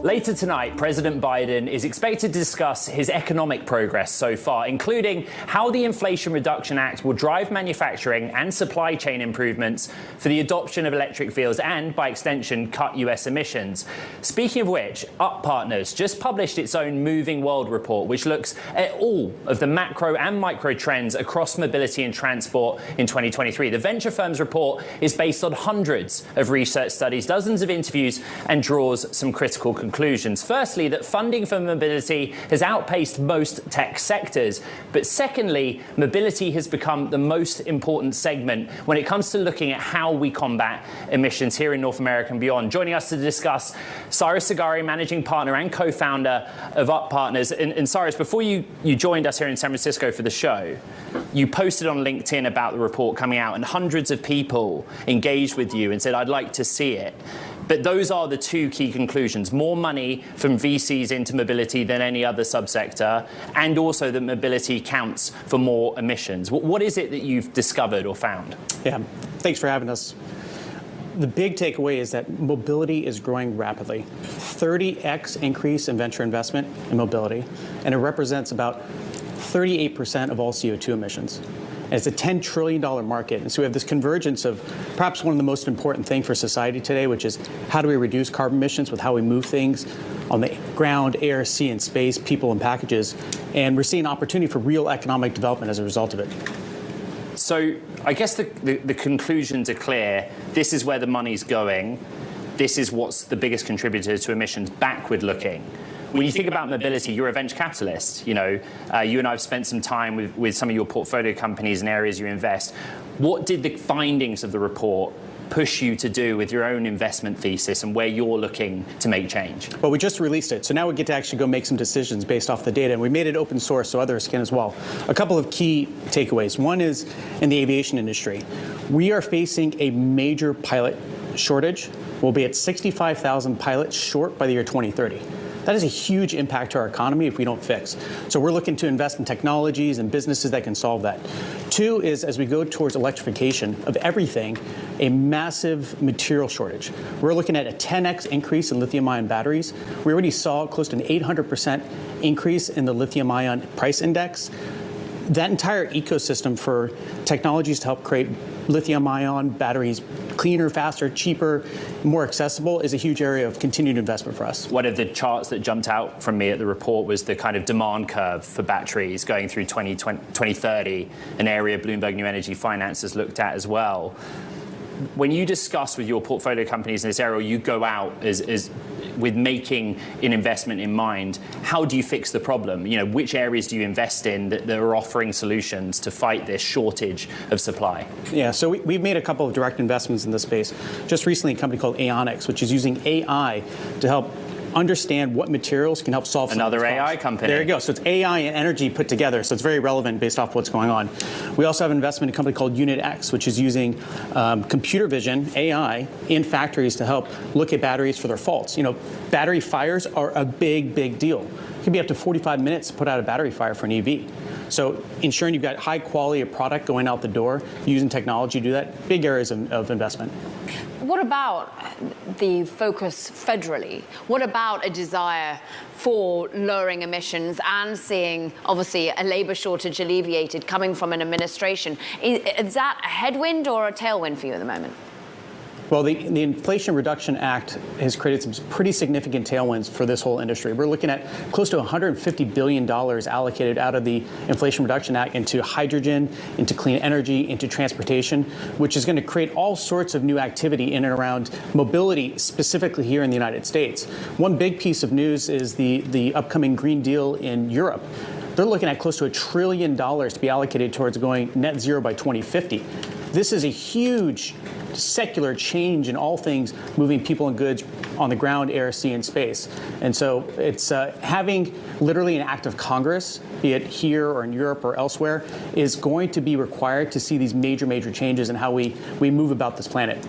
Later tonight, President Biden is expected to discuss his economic progress so far, including how the Inflation Reduction Act will drive manufacturing and supply chain improvements for the adoption of electric vehicles and, by extension, cut US emissions. Speaking of which, UP.Partners just published its own Moving World report, which looks at all of the macro and micro trends across mobility and transport in 2023. The venture firm's report is based on hundreds of research studies, dozens of interviews, and draws some critical conclusions. Firstly, that funding for mobility has outpaced most tech sectors. But secondly, mobility has become the most important segment when it comes to looking at how we combat emissions here in North America and beyond. Joining us to discuss, Cyrus Sagari, managing partner and co-founder of UP.Partners. And Cyrus, before you joined us here in San Francisco for the show, you posted on LinkedIn about the report coming out, and hundreds of people engaged with you and said, I'd like to see it. But those are the two key conclusions: more money from VCs into mobility than any other subsector, and also that mobility counts for more emissions. What is it that you've discovered or found? Yeah, thanks for having us. The big takeaway is that mobility is growing rapidly. 30x increase in venture investment in mobility, and it represents about 38% of all CO2 emissions. And it's a $10 trillion market. And so we have this convergence of perhaps one of the most important things for society today, which is how do we reduce carbon emissions with how we move things on the ground, air, sea, and space, people and packages. And we're seeing opportunity for real economic development as a result of it. So I guess the conclusions are clear. This is where the money's going. This is what's the biggest contributor to emissions backward looking. When you think about mobility, you're a venture capitalist. You know, you and I have spent some time with some of your portfolio companies and areas you invest. What did the findings of the report push you to do with your own investment thesis and where you're looking to make change? Well, we just released it, so now we get to actually go make some decisions based off the data, and we made it open source so others can as well. A couple of key takeaways. One is in the aviation industry. We are facing a major pilot shortage. We'll be at 65,000 pilots short by the year 2030. That is a huge impact to our economy if we don't fix. So we're looking to invest in technologies and businesses that can solve that. Two is, as we go towards electrification of everything, a massive material shortage. We're looking at a 10x increase in lithium-ion batteries. We already saw close to an 800% increase in the lithium-ion price index. That entire ecosystem for technologies to help create lithium-ion batteries cleaner, faster, cheaper, more accessible is a huge area of continued investment for us. One of the charts that jumped out from me at the report was the kind of demand curve for batteries going through 2030, an area Bloomberg New Energy Finance has looked at as well. When you discuss with your portfolio companies in this area, you go out as with making an investment in mind, how do you fix the problem? You know, which areas do you invest in that are offering solutions to fight this shortage of supply? Yeah, so we've made a couple of direct investments in this space. Just recently, a company called Aonics, which is using AI to help understand what materials can help solve another AI company. There you go. So it's AI and energy put together. So it's very relevant based off what's going on. We also have an investment in a company called UnitX, which is using computer vision, AI, in factories to help look at batteries for their faults. You know, battery fires are a big, big deal. It can be up to 45 minutes to put out a battery fire for an EV. So ensuring you've got high quality of product going out the door, using technology to do that, big areas of investment. What about the focus federally? What about a desire for lowering emissions and seeing, obviously, a labor shortage alleviated coming from an administration? Is that a headwind or a tailwind for you at the moment? Well, the Inflation Reduction Act has created some pretty significant tailwinds for this whole industry. We're looking at close to $150 billion allocated out of the Inflation Reduction Act into hydrogen, into clean energy, into transportation, which is going to create all sorts of new activity in and around mobility, specifically here in the United States. One big piece of news is the upcoming Green Deal in Europe. They're looking at close to $1 trillion to be allocated towards going net zero by 2050. This is a huge secular change in all things moving people and goods on the ground, air, sea, and space. And so it's having literally an act of Congress, be it here or in Europe or elsewhere, is going to be required to see these major changes in how we move about this planet.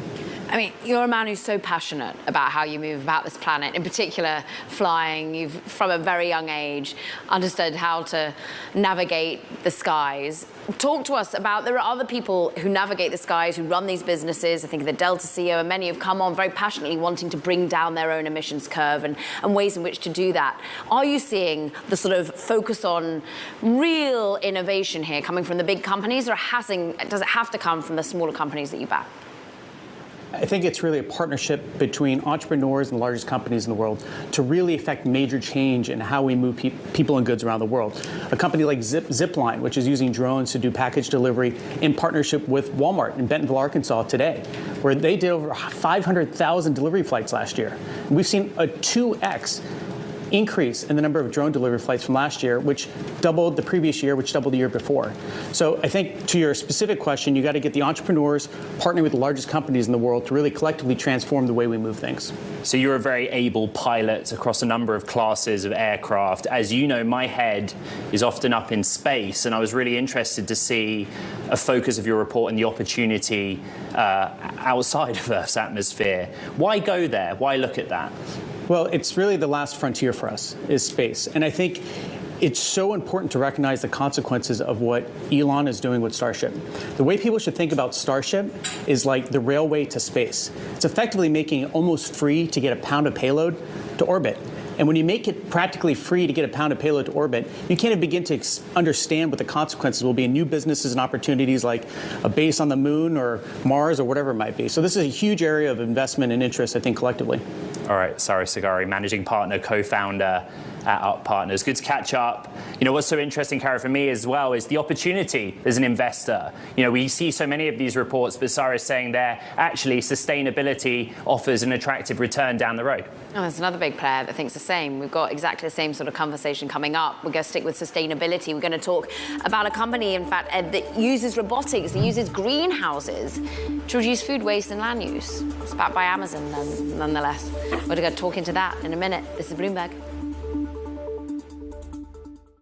I mean, you're a man who's so passionate about how you move about this planet, in particular flying. You've, from a very young age, understood how to navigate the skies. Talk to us about, there are other people who navigate the skies, who run these businesses. I think of the Delta CEO, and many have come on very passionately wanting to bring down their own emissions curve and ways in which to do that. Are you seeing the sort of focus on real innovation here coming from the big companies, or does it have to come from the smaller companies that you back? I think it's really a partnership between entrepreneurs and the largest companies in the world to really affect major change in how we move people and goods around the world. A company like Zipline, which is using drones to do package delivery in partnership with Walmart in Bentonville, Arkansas today, where they did over 500,000 delivery flights last year. And we've seen a 2x increase in the number of drone delivery flights from last year, which doubled the previous year, which doubled the year before. So I think to your specific question, you got to get the entrepreneurs partnering with the largest companies in the world to really collectively transform the way we move things. So you're a very able pilot across a number of classes of aircraft. As you know, my head is often up in space, and I was really interested to see a focus of your report and the opportunity outside of Earth's atmosphere. Why go there? Why look at that? Well, it's really the last frontier for us, is space. And I think it's so important to recognize the consequences of what Elon is doing with Starship. The way people should think about Starship is like the railway to space. It's effectively making it almost free to get a pound of payload to orbit. And when you make it practically free to get a pound of payload to orbit, you can't even begin to understand what the consequences will be in new businesses and opportunities like a base on the moon or Mars or whatever it might be. So this is a huge area of investment and interest, I think, collectively. All right, Sarah Sagari, managing partner, co-founder at UP.Partners. Good to catch up. You know, what's so interesting, Kara, for me as well is the opportunity as an investor. You know, we see so many of these reports, but Sarah's saying there actually sustainability offers an attractive return down the road. Oh, there's another big player that thinks the same. We've got exactly the same sort of conversation coming up. We're going to stick with sustainability. We're going to talk about a company, in fact, that uses robotics, that uses greenhouses to reduce food waste and land use. It's backed by Amazon, nonetheless. We're going to go talk into that in a minute. This is Bloomberg.